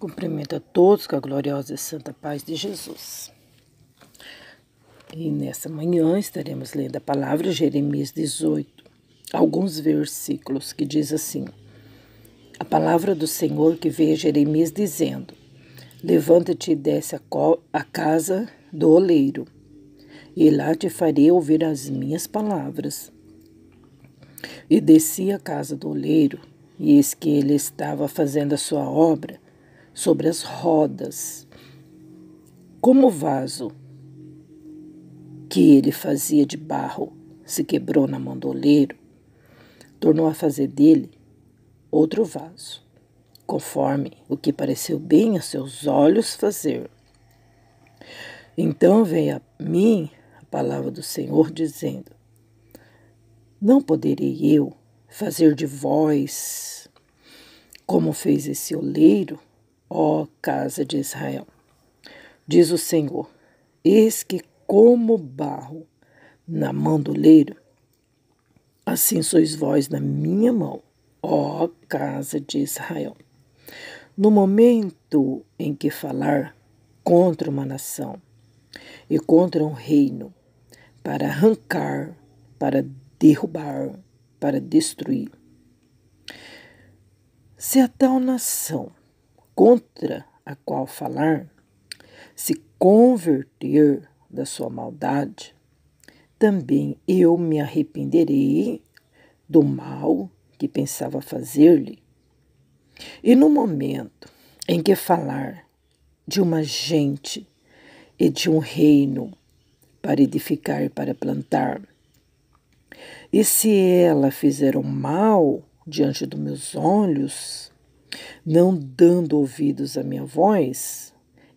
Cumprimento a todos com a gloriosa e santa paz de Jesus. E nessa manhã estaremos lendo a palavra Jeremias 18, alguns versículos que diz assim: a palavra do Senhor que veio a Jeremias dizendo: levanta-te e desce à casa do oleiro, e lá te farei ouvir as minhas palavras. E desci à casa do oleiro, e eis que ele estava fazendo a sua obra sobre as rodas. Como o vaso que ele fazia de barro se quebrou na mão do oleiro, tornou a fazer dele outro vaso, conforme o que pareceu bem a seus olhos fazer. Então veio a mim a palavra do Senhor dizendo: não poderei eu fazer de vós como fez esse oleiro, ó casa de Israel? Diz o Senhor: eis que como barro na mão do oleiro, assim sois vós na minha mão, ó casa de Israel. No momento em que falar contra uma nação e contra um reino, para arrancar, para derrubar, para destruir, se a tal nação contra a qual falar se converter da sua maldade, também eu me arrependerei do mal que pensava fazer-lhe. E no momento em que falar de uma gente e de um reino para edificar e para plantar, e se ela fizer o mal diante dos meus olhos, não dando ouvidos à minha voz,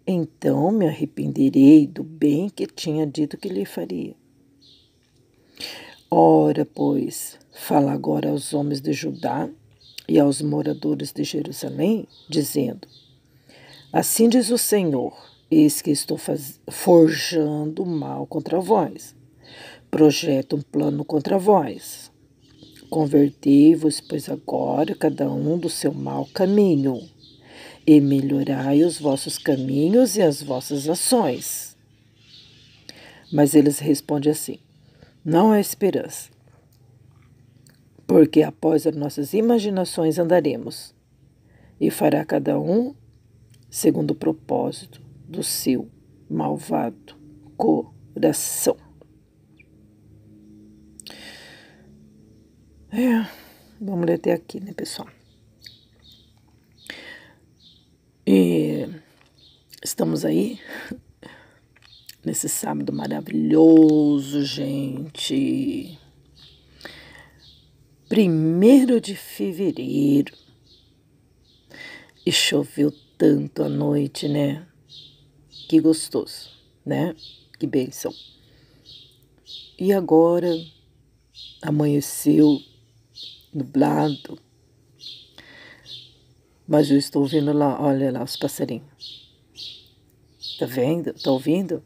então me arrependerei do bem que tinha dito que lhe faria. Ora, pois, fala agora aos homens de Judá e aos moradores de Jerusalém, dizendo: assim diz o Senhor, eis que estou forjando mal contra vós, projeto um plano contra vós. Convertei-vos, pois agora, cada um do seu mau caminho, e melhorai os vossos caminhos e as vossas ações. Mas eles respondem assim: não há esperança, porque após as nossas imaginações andaremos, e fará cada um segundo o propósito do seu malvado coração. Vamos ler até aqui, né, pessoal? E estamos aí nesse sábado maravilhoso, gente. 1º de fevereiro. E choveu tanto à noite, né? Que gostoso, né? Que bênção. E agora amanheceu nublado, mas eu estou ouvindo lá, olha lá os passarinhos. Tá vendo? Tá ouvindo?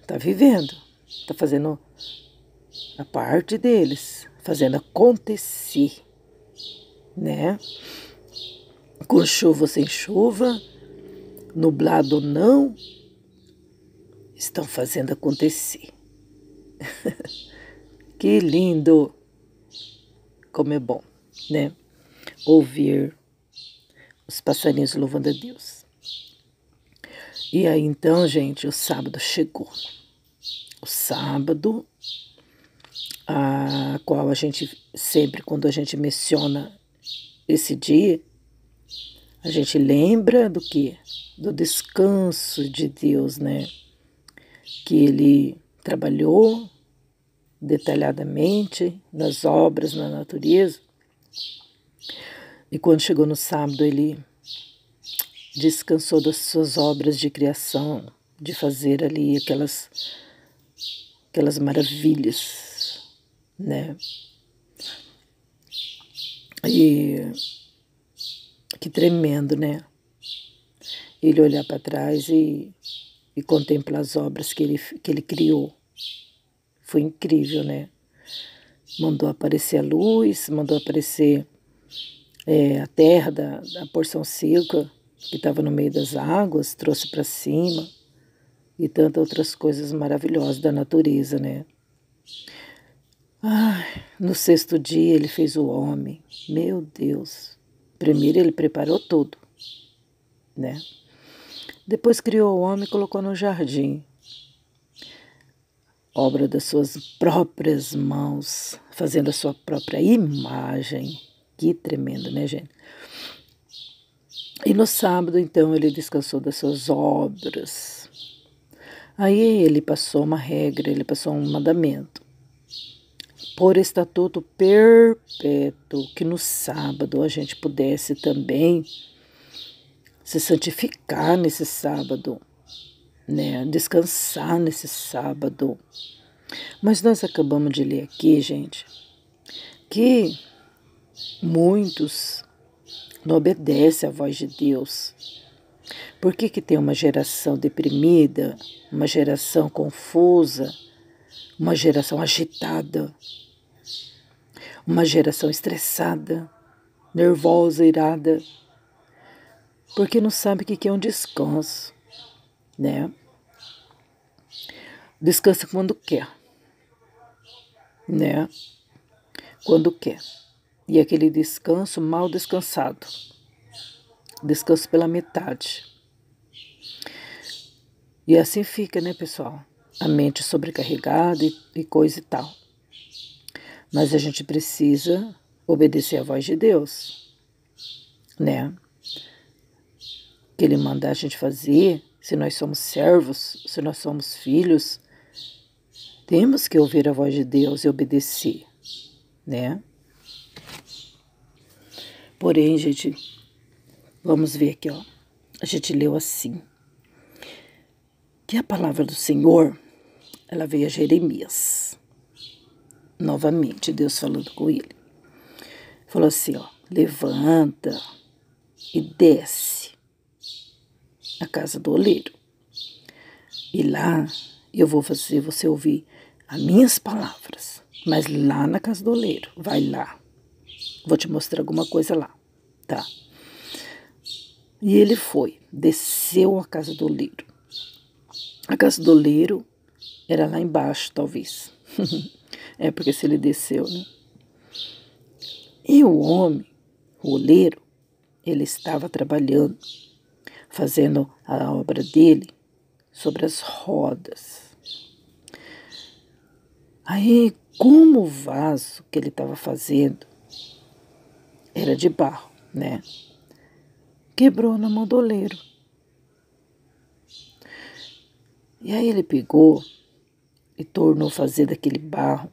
Tá vivendo. Tá fazendo a parte deles, fazendo acontecer, né? Com chuva ou sem chuva, nublado ou não, estão fazendo acontecer. Que lindo! Como é bom, né? Ouvir os passarinhos louvando a Deus. E aí então, gente, o sábado chegou. O sábado, a qual a gente sempre, quando a gente menciona esse dia, a gente lembra do quê? Do descanso de Deus, né? Que Ele trabalhou detalhadamente nas obras, na natureza. E quando chegou no sábado, Ele descansou das suas obras de criação, de fazer ali aquelas maravilhas, né? E que tremendo, né? Ele olhar para trás e contemplar as obras que ele criou. Foi incrível, né? Mandou aparecer a luz, mandou aparecer a terra da porção seca que estava no meio das águas, trouxe para cima, e tantas outras coisas maravilhosas da natureza, né? Ai, no sexto dia ele fez o homem. Meu Deus. Primeiro ele preparou tudo, né? Depois criou o homem e colocou no jardim. Obra das suas próprias mãos, fazendo a sua própria imagem. Que tremendo, né, gente? E no sábado, então, ele descansou das suas obras. Aí ele passou uma regra, ele passou um mandamento. Por estatuto perpétuo, que no sábado a gente pudesse também se santificar nesse sábado, né? Descansar nesse sábado. Mas nós acabamos de ler aqui, gente, que muitos não obedecem à voz de Deus. Por que tem uma geração deprimida, uma geração confusa, uma geração agitada, uma geração estressada, nervosa, irada? Porque não sabe o que é um descanso, né? Descansa quando quer, né? Quando quer. E aquele descanso mal descansado. Descanso pela metade. E assim fica, né, pessoal? A mente sobrecarregada e coisa e tal. Mas a gente precisa obedecer à voz de Deus, né? Que Ele manda a gente fazer, se nós somos servos, se nós somos filhos, temos que ouvir a voz de Deus e obedecer, né? Porém, gente, vamos ver aqui, ó. A gente leu assim, que a palavra do Senhor, ela veio a Jeremias. Novamente, Deus falando com ele. Falou assim, ó, levanta e desce à casa do oleiro. E lá eu vou fazer você ouvir as minhas palavras. Mas lá na casa do oleiro, vai lá. Vou te mostrar alguma coisa lá, tá? E ele foi, desceu à casa do oleiro. A casa do oleiro era lá embaixo, talvez. É porque se ele desceu, né? E o homem, o oleiro, ele estava trabalhando, fazendo a obra dele sobre as rodas. Aí, como o vaso que ele estava fazendo era de barro, né? Quebrou na mão do oleiro. E aí ele pegou e tornou fazer daquele barro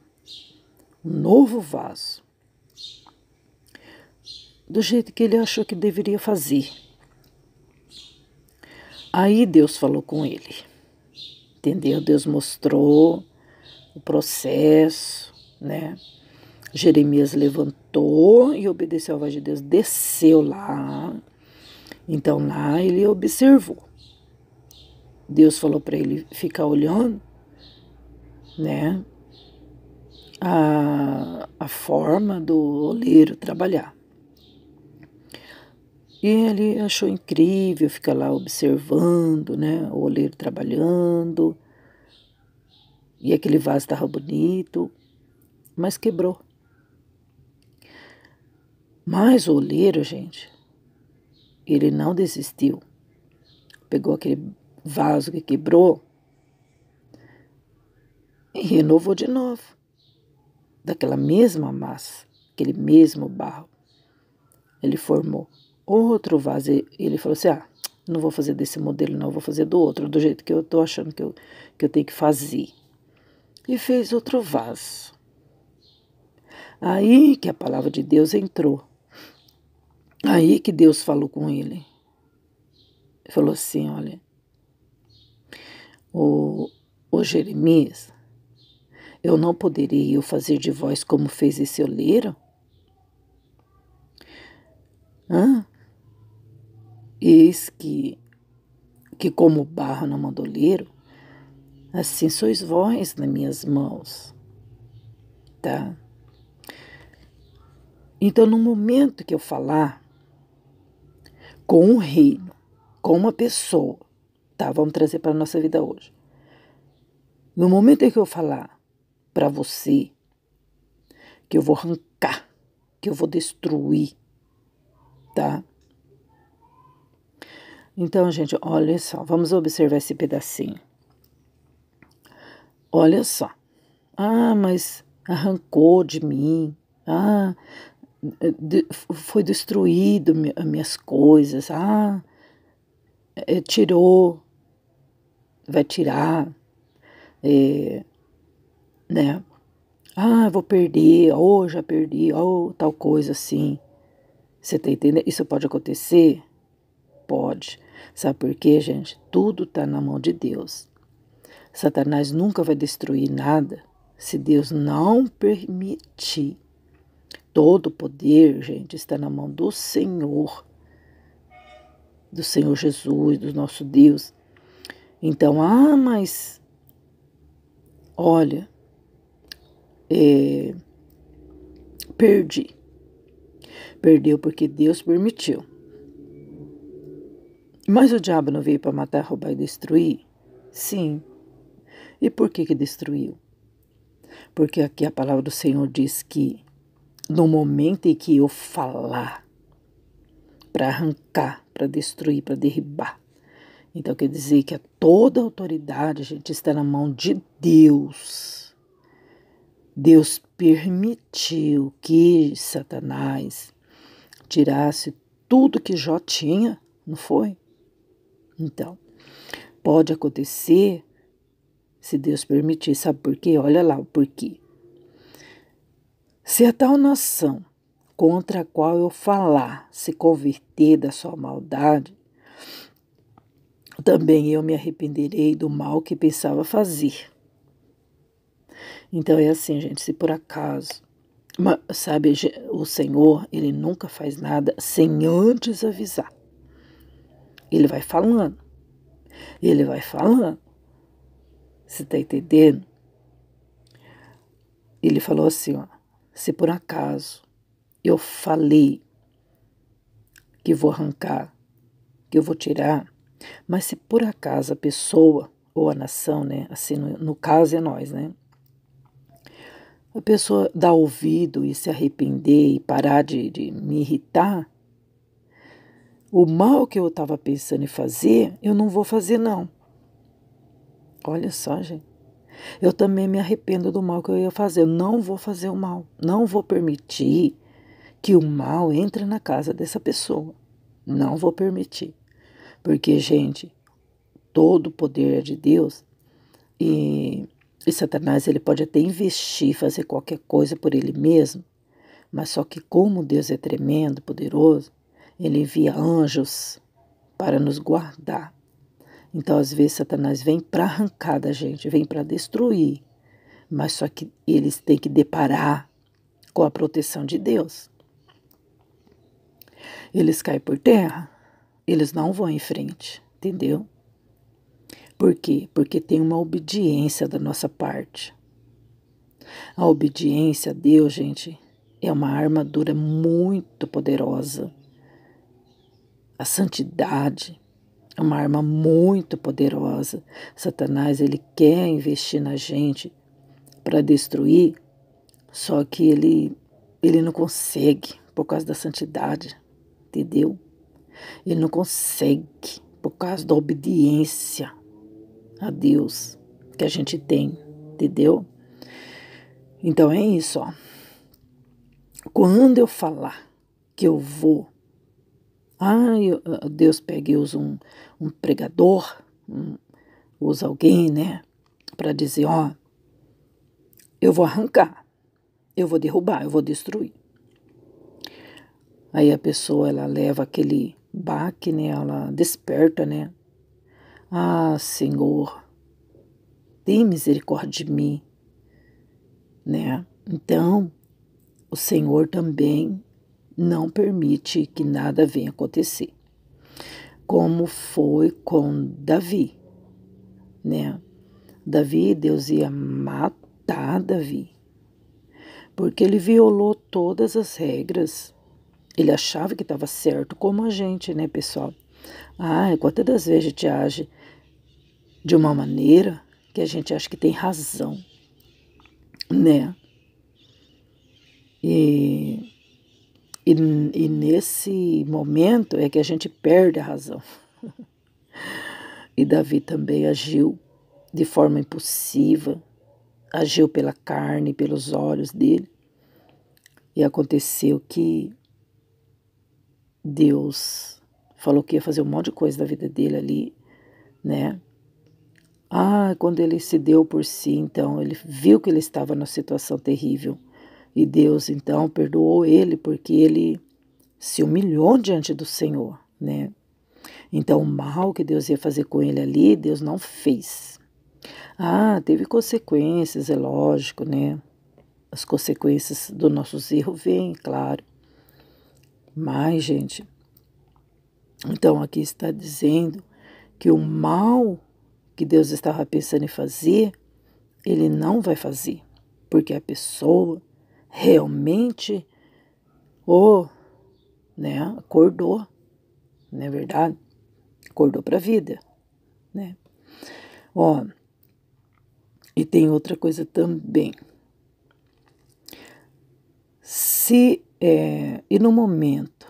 um novo vaso, do jeito que ele achou que deveria fazer. Aí Deus falou com ele, entendeu? Deus mostrou o processo, né? Jeremias levantou e obedeceu à voz de Deus, desceu lá. Então lá ele observou. Deus falou para ele ficar olhando, né? A forma do oleiro trabalhar. E ele achou incrível ficar lá observando, né? O oleiro trabalhando. E aquele vaso estava bonito, mas quebrou. Mas o oleiro, gente, ele não desistiu. Pegou aquele vaso que quebrou e renovou de novo. Daquela mesma massa, aquele mesmo barro. Ele formou outro vaso. Ele falou assim, não vou fazer desse modelo não, vou fazer do outro, do jeito que eu estou achando que eu tenho que fazer. E fez outro vaso. Aí que a palavra de Deus entrou. Aí que Deus falou com ele. Falou assim, olha, o Jeremias, eu não poderia fazer de vós como fez esse oleiro? Eis que como barro na mão do oleiro, assim sois vós nas minhas mãos, tá? Então, no momento que eu falar com um reino, com uma pessoa, tá? Vamos trazer para a nossa vida hoje. No momento em que eu falar para você que eu vou arrancar, que eu vou destruir, tá? Então, gente, olha só, vamos observar esse pedacinho. Olha só. Ah, mas arrancou de mim. Ah, foi destruído as minhas coisas. Ah, tirou, vai tirar, né? Ah, vou perder, ou já perdi, ou tal coisa assim. Você tá entendendo? Isso pode acontecer? Pode. Sabe por quê, gente? Tudo tá na mão de Deus. Satanás nunca vai destruir nada se Deus não permitir. Todo o poder, gente, está na mão do Senhor Jesus, do nosso Deus. Então, mas olha, perdi. Perdeu porque Deus permitiu. Mas o diabo não veio para matar, roubar e destruir? Sim. E por que destruiu? Porque aqui a palavra do Senhor diz que no momento em que eu falar para arrancar, para destruir, para derribar, então quer dizer que toda a autoridade, gente, está na mão de Deus. Deus permitiu que Satanás tirasse tudo que Jó tinha, não foi? Então, pode acontecer se Deus permitir. Sabe por quê? Olha lá o porquê. Se a tal nação contra a qual eu falar se converter da sua maldade, também eu me arrependerei do mal que pensava fazer. Então é assim, gente, se por acaso, sabe, o Senhor, ele nunca faz nada sem antes avisar. Ele vai falando. Você está entendendo? Ele falou assim, ó, se por acaso eu falei que vou arrancar, que eu vou tirar, mas se por acaso a pessoa ou a nação, né, assim, no caso é nós, né, a pessoa dá ouvido e se arrepender e parar de me irritar, o mal que eu estava pensando em fazer, eu não vou fazer não. Olha só, gente. Eu também me arrependo do mal que eu ia fazer. Eu não vou fazer o mal. Não vou permitir que o mal entre na casa dessa pessoa. Não vou permitir. Porque, gente, todo o poder é de Deus e Satanás ele pode até investir, fazer qualquer coisa por ele mesmo, mas só que como Deus é tremendo, poderoso, ele envia anjos para nos guardar. Então, às vezes, Satanás vem para arrancar da gente, vem para destruir, mas só que eles têm que deparar com a proteção de Deus. Eles caem por terra, eles não vão em frente, entendeu? Por quê? Porque tem uma obediência da nossa parte. A obediência a Deus, gente, é uma armadura muito poderosa. A santidade é uma arma muito poderosa. Satanás, ele quer investir na gente para destruir, só que ele não consegue por causa da santidade, entendeu? Ele não consegue por causa da obediência a Deus que a gente tem, entendeu? Então é isso, ó. Quando eu falar que eu vou, Deus pega e usa um pregador, usa alguém, né, para dizer, ó, eu vou arrancar, eu vou derrubar, eu vou destruir. Aí a pessoa, ela leva aquele baque, né, ela desperta, né, Senhor, tem misericórdia de mim, né? Então, o Senhor também não permite que nada venha acontecer. Como foi com Davi, né? Davi, Deus ia matar Davi. porque ele violou todas as regras. Ele achava que estava certo, como a gente, né, pessoal? Quantas das vezes a gente age de uma maneira que a gente acha que tem razão, né? E, e nesse momento é que a gente perde a razão. E Davi também agiu de forma impulsiva, agiu pela carne, pelos olhos dele. E aconteceu que Deus falou que ia fazer um monte de coisa da vida dele ali, né? Quando ele se deu por si, então, ele viu que ele estava numa situação terrível. E Deus, então, perdoou ele porque ele se humilhou diante do Senhor, né? Então, o mal que Deus ia fazer com ele ali, Deus não fez. Teve consequências, é lógico, né? As consequências dos nossos erros vêm, claro. Mas, gente, então aqui está dizendo que o mal que Deus estava pensando em fazer, ele não vai fazer, porque a pessoa realmente, né, acordou, não é verdade? Acordou para a vida, né? E tem outra coisa também. E no momento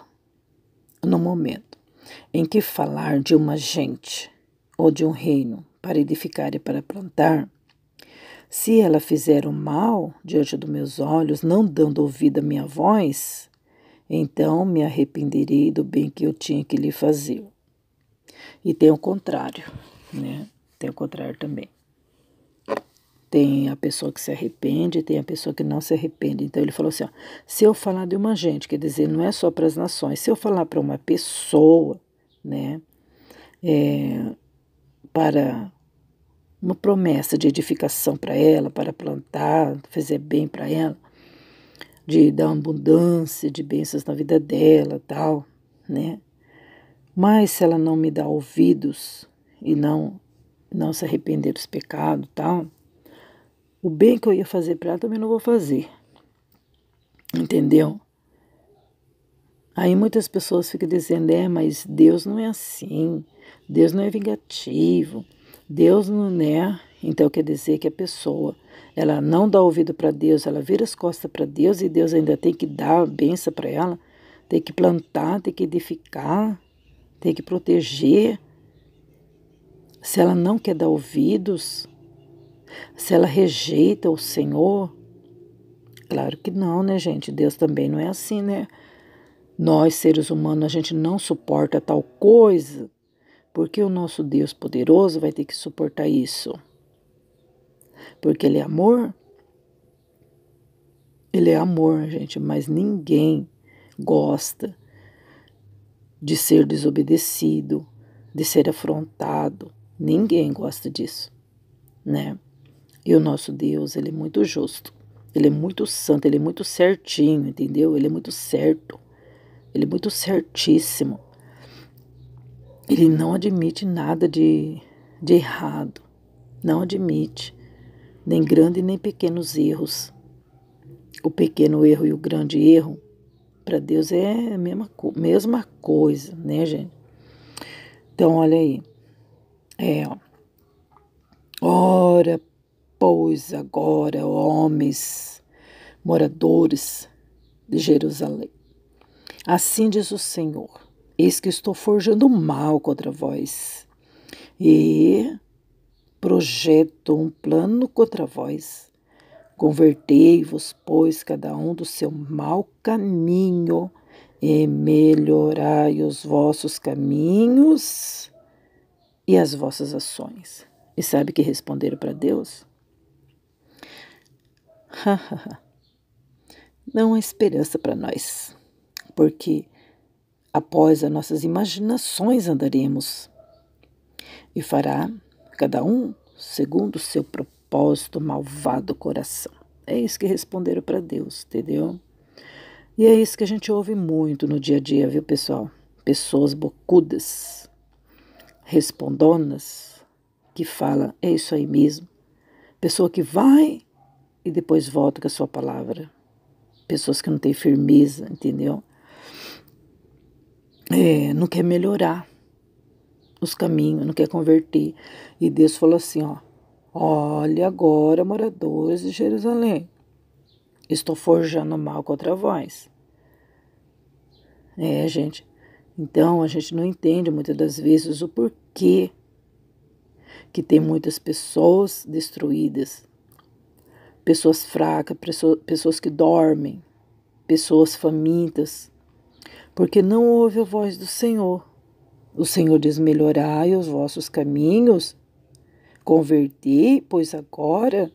em que falar de uma gente ou de um reino para edificar e para plantar, se ela fizer o mal diante dos meus olhos, não dando ouvido à minha voz, então me arrependerei do bem que eu tinha que lhe fazer. E tem o contrário, né? Tem o contrário também. Tem a pessoa que se arrepende e tem a pessoa que não se arrepende. Então ele falou assim, se eu falar de uma gente, quer dizer, não é só para as nações, se eu falar para uma pessoa, né, para uma promessa de edificação para ela, para plantar, fazer bem para ela, de dar abundância de bênçãos na vida dela, tal, né? Mas se ela não me dá ouvidos e não se arrepender dos pecados, tal, o bem que eu ia fazer para ela também não vou fazer. Entendeu? Aí muitas pessoas ficam dizendo, mas Deus não é assim, Deus não é vingativo, Deus não é. Então quer dizer que a pessoa, ela não dá ouvido para Deus, ela vira as costas para Deus e Deus ainda tem que dar a benção para ela, tem que plantar, tem que edificar, tem que proteger. Se ela não quer dar ouvidos, se ela rejeita o Senhor, claro que não, né, gente? Deus também não é assim, né? Nós, seres humanos, a gente não suporta tal coisa, porque o nosso Deus poderoso vai ter que suportar isso. Porque Ele é amor, gente, mas ninguém gosta de ser desobedecido, de ser afrontado. Ninguém gosta disso, né? E o nosso Deus, Ele é muito justo, Ele é muito santo, Ele é muito certinho, entendeu? Ele é muito certo, Ele é muito certíssimo. Ele não admite nada de errado, não admite, nem grande nem pequenos erros. O pequeno erro e o grande erro, para Deus é a mesma coisa, né, gente? Então, olha aí. Ora, pois agora, homens, moradores de Jerusalém, assim diz o Senhor, eis que estou forjando mal contra vós e projeto um plano contra vós. Convertei-vos, pois, cada um do seu mau caminho e melhorai os vossos caminhos e as vossas ações. E sabe que responderam para Deus? Não há esperança para nós, porque após as nossas imaginações andaremos e fará cada um segundo o seu propósito malvado coração. É isso que responderam para Deus, entendeu? E é isso que a gente ouve muito no dia a dia, viu, pessoal? Pessoas bocudas, respondonas, que falam, é isso aí mesmo. Pessoa que vai e depois volta com a sua palavra. pessoas que não têm firmeza, entendeu? Não quer melhorar os caminhos, não quer converter. E Deus falou assim, ó, olha agora, moradores de Jerusalém, estou forjando mal contra vós. Gente, então a gente não entende muitas das vezes o porquê que tem muitas pessoas destruídas, pessoas fracas, pessoas que dormem, pessoas famintas, porque não ouve a voz do Senhor. O Senhor diz, melhorai os vossos caminhos, convertei, pois agora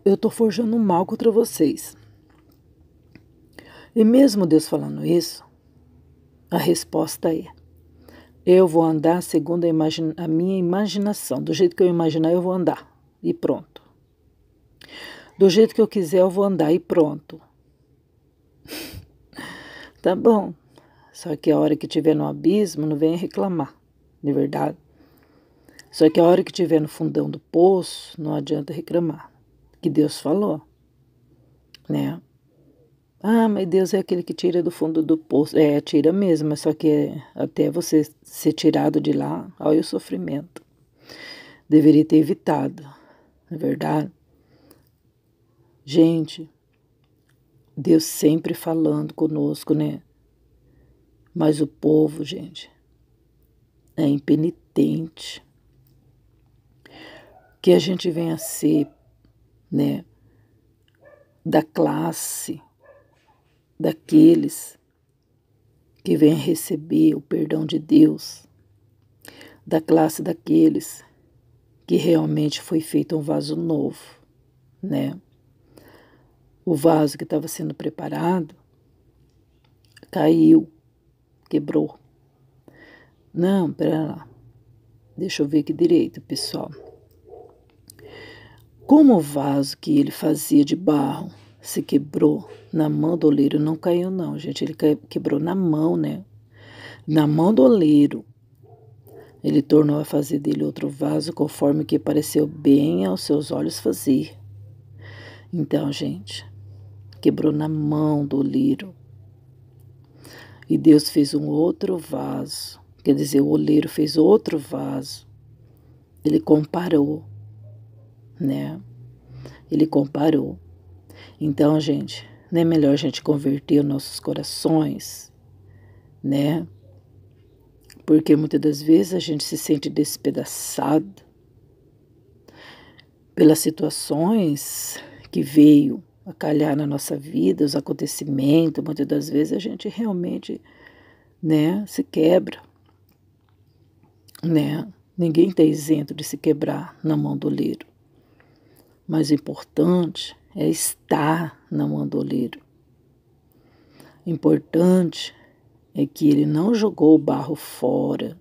eu tô forjando mal contra vocês. E mesmo Deus falando isso, a resposta é, eu vou andar segundo a minha imaginação. Do jeito que eu imaginar, eu vou andar. E pronto. Do jeito que eu quiser, eu vou andar e pronto. Tá bom. Só que a hora que estiver no abismo, não venha reclamar. De verdade. Só que a hora que estiver no fundão do poço, não adianta reclamar. Que Deus falou. Né? Ah, mas Deus é aquele que tira do fundo do poço. Tira mesmo, mas só que até você ser tirado de lá, olha o sofrimento. Deveria ter evitado, não é verdade? Gente, Deus sempre falando conosco, né? Mas o povo, gente, é impenitente. Que a gente venha a ser, né, da classe daqueles que vêm receber o perdão de Deus, da classe daqueles que realmente foi feito um vaso novo, né? O vaso que estava sendo preparado caiu, quebrou. Não, pera lá. Deixa eu ver aqui direito, pessoal. Como o vaso que ele fazia de barro se quebrou na mão do oleiro, não caiu não, gente. Ele quebrou na mão, né? Na mão do oleiro. Ele tornou a fazer dele outro vaso conforme que pareceu bem aos seus olhos fazer. Então, gente, quebrou na mão do oleiro. E Deus fez um outro vaso. Quer dizer, o oleiro fez outro vaso. Ele comparou, né? Ele comparou. Então, gente, não é melhor a gente converter os nossos corações, né? Porque muitas das vezes a gente se sente despedaçado pelas situações que veio a calhar na nossa vida, os acontecimentos. Muitas das vezes a gente realmente, né, se quebra, né? Ninguém está isento de se quebrar na mão do oleiro. Mas o importante é estar na mão do oleiro. O importante é que ele não jogou o barro fora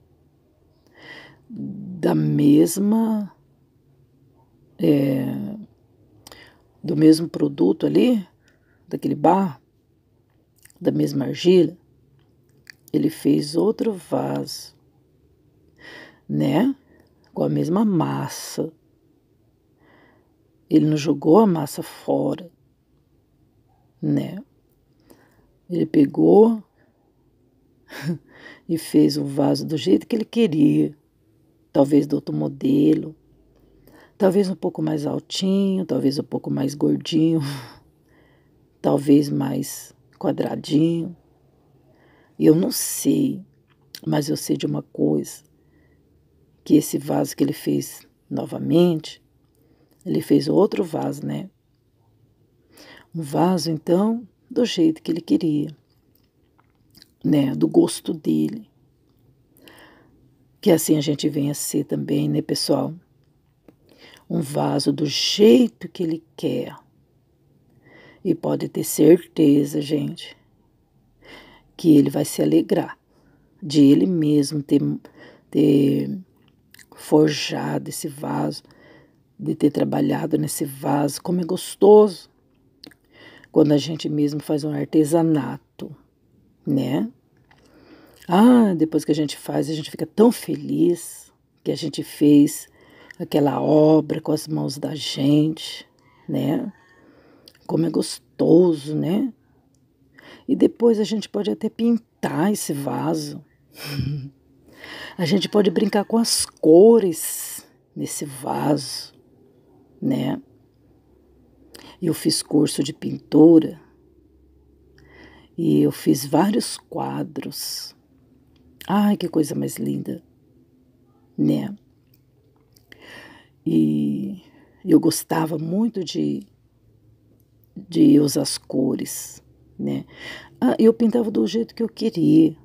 do mesmo produto ali, daquele barro, da mesma argila. Ele fez outro vaso, né? Com a mesma massa. Ele não jogou a massa fora, né? Ele pegou e fez o vaso do jeito que ele queria. Talvez do outro modelo. Talvez um pouco mais altinho, talvez um pouco mais gordinho. Talvez mais quadradinho. Eu não sei, mas eu sei de uma coisa. Que esse vaso que ele fez novamente, ele fez outro vaso, né? Um vaso, então, do jeito que ele queria, né? Do gosto dele. Que assim a gente venha a ser também, né, pessoal? Um vaso do jeito que ele quer. E pode ter certeza, gente, que ele vai se alegrar de ele mesmo ter forjado esse vaso, de ter trabalhado nesse vaso. Como é gostoso quando a gente mesmo faz um artesanato, né? Depois que a gente faz, a gente fica tão feliz que a gente fez aquela obra com as mãos da gente, né? Como é gostoso, né? E depois a gente pode até pintar esse vaso. A gente pode brincar com as cores nesse vaso, né? Eu fiz curso de pintura e eu fiz vários quadros. Ai, que coisa mais linda, né? E eu gostava muito de usar as cores, né? Eu pintava do jeito que eu queria,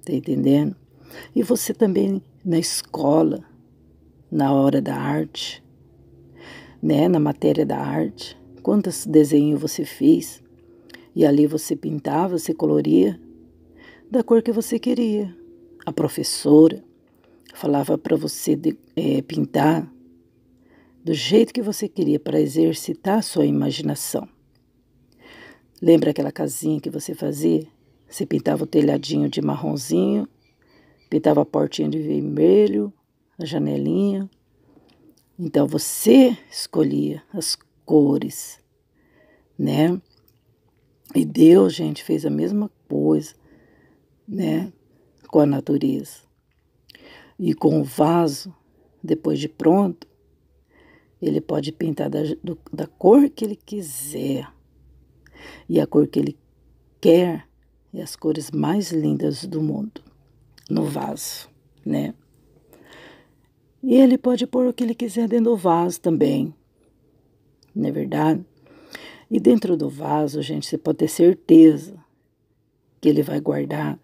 tá entendendo? E você também na escola, na hora da arte, né? Na matéria da arte, quantos desenhos você fez? E ali você pintava, você coloria da cor que você queria. A professora falava para você pintar do jeito que você queria para exercitar a sua imaginação. Lembra aquela casinha que você fazia? Você pintava o telhadinho de marronzinho, pintava a portinha de vermelho, a janelinha. Então você escolhia as cores, né? E Deus, gente, fez a mesma coisa, né? Com a natureza. E com o vaso, depois de pronto, ele pode pintar da cor que ele quiser. E a cor que ele quer é as cores mais lindas do mundo no vaso, né? E ele pode pôr o que ele quiser dentro do vaso também, não é verdade? E dentro do vaso, gente, você pode ter certeza que ele vai guardar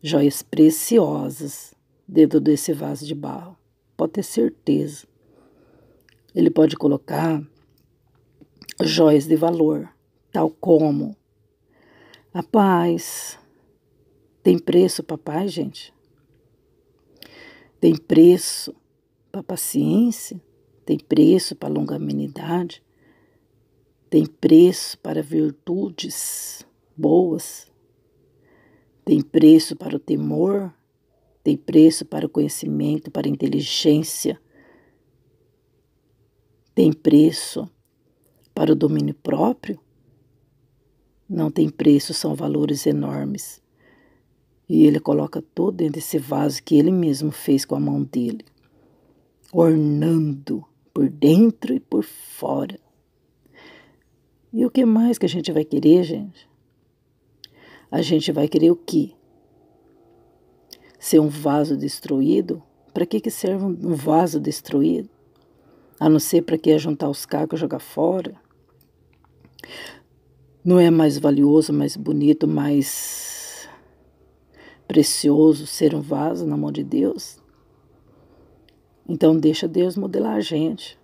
joias preciosas dentro desse vaso de barro. Pode ter certeza. Ele pode colocar joias de valor, tal como a paz. Tem preço para paz, gente? Tem preço para paciência? Tem preço para longanimidade? Tem preço para virtudes boas? Tem preço para o temor? Tem preço para o conhecimento, para a inteligência? Tem preço para o domínio próprio? Não tem preço, são valores enormes. E ele coloca tudo dentro desse vaso que ele mesmo fez com a mão dele, ornando por dentro e por fora. E o que mais que a gente vai querer, gente? A gente vai querer o quê? Ser um vaso destruído? Para que serve um vaso destruído? A não ser para que é juntar os cacos e jogar fora? Não é mais valioso, mais bonito, mais precioso ser um vaso na mão de Deus? Então deixa Deus modelar a gente.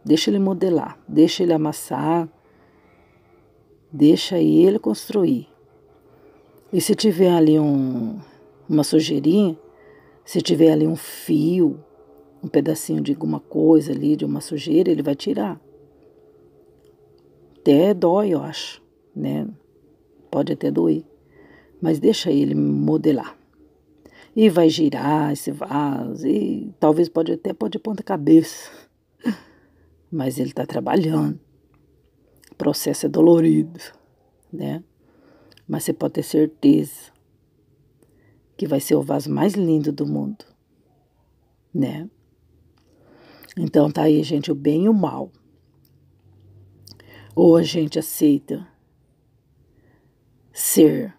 Deixa Ele modelar, deixa Ele amassar, deixa Ele construir. E se tiver ali uma sujeirinha, se tiver ali um fio, um pedacinho de alguma coisa ali, de uma sujeira, Ele vai tirar. Até dói, eu acho, né? Pode até doer. Mas deixa Ele modelar. E vai girar esse vaso, e talvez pode ponta cabeça. Mas ele está trabalhando. O processo é dolorido, né? Mas você pode ter certeza que vai ser o vaso mais lindo do mundo, né? Então tá aí, gente, o bem e o mal. Ou a gente aceita ser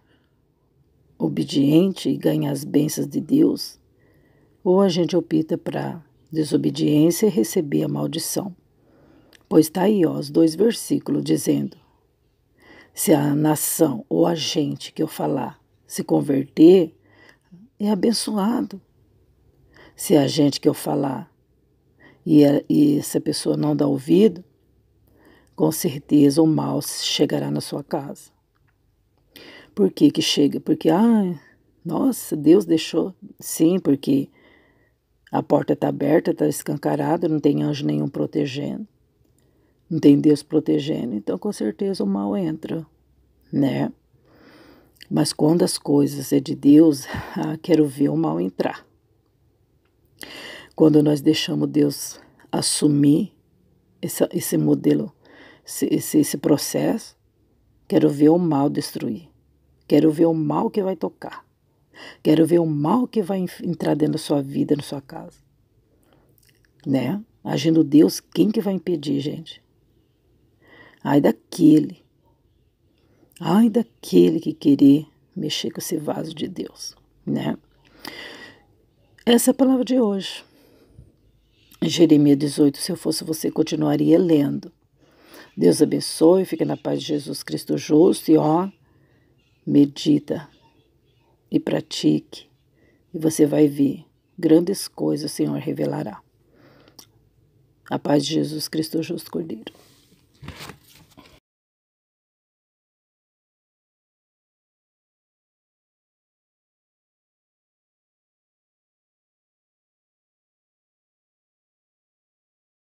obediente e ganhar as bênçãos de Deus, ou a gente opta para desobediência e receber a maldição. Pois tá aí, ó, os 2 versículos dizendo: se a nação ou a gente que eu falar se converter, é abençoado. Se a gente que eu falar e essa pessoa não dá ouvido, com certeza o mal chegará na sua casa. Por que que chega? Porque, nossa, Deus deixou. Sim, porque a porta está aberta, está escancarada, não tem anjo nenhum protegendo. Não tem Deus protegendo, então com certeza o mal entra, né? Mas quando as coisas é de Deus, quero ver o mal entrar. Quando nós deixamos Deus assumir esse modelo esse processo. Quero ver o mal destruir. Quero ver o mal que vai tocar. Quero ver o mal que vai entrar dentro da sua vida, na sua casa. Né? Agindo Deus, quem que vai impedir, gente? Ai daquele que querer mexer com esse vaso de Deus, né? Essa é a palavra de hoje. Jeremias 18, se eu fosse você, continuaria lendo. Deus abençoe, fique na paz de Jesus Cristo justo e medita e pratique e você vai ver grandes coisas o Senhor revelará. A paz de Jesus Cristo justo Cordeiro.